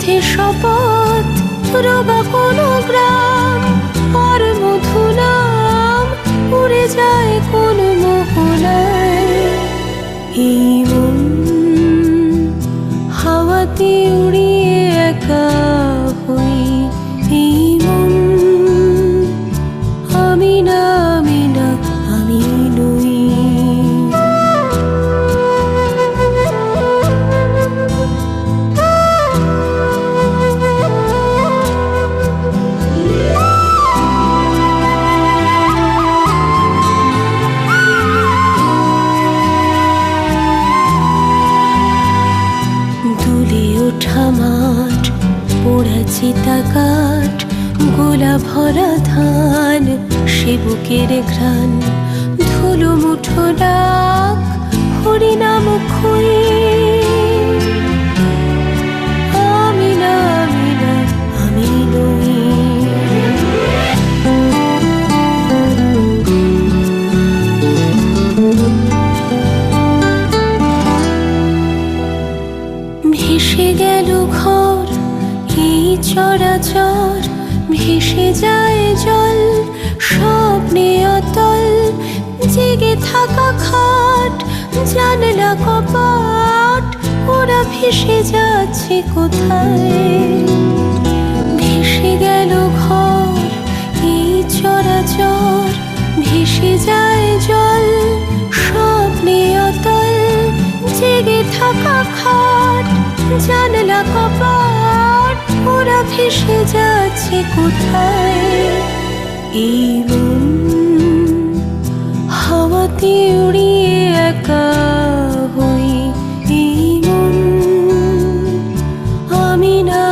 বিরুদ্ধে শপথ, রোগা কোনো গ্রাম আর মধু নাম উড়ে যায় কোন মোহনায়। এই মন হাওয়াতে উড়িয়ে একা হই, এই মন আমি না, আমি না, আমি নই। দুলে ওঠা মাঠ, পোড়া চিতা কাঠ, গোলা ভরা ধান, সে বুকের ঘ্রাণ, ধুলো মুঠো ডাক, হরিনাম খুই। আমি না, আমি না, আমি নই। ভেসে গেল ঘর, এই চরাচর, ভেসে যায় জল, স্বপ্নে অতল, জেগে থাকা খাট, জানলা কপাট, ওরা ভেসে যাচ্ছে কোথায়? ভেসে গেল ঘর, এই চরাচর, ভেসে যায় জল, স্বপ্নে অতল, জেগে থাকা খাট, জানলা কপাট, ওরা ভেসে যাচ্ছে কোথায়? এই মন হাওয়াতে উড়িয়ে একা হই, এই মন আমি না।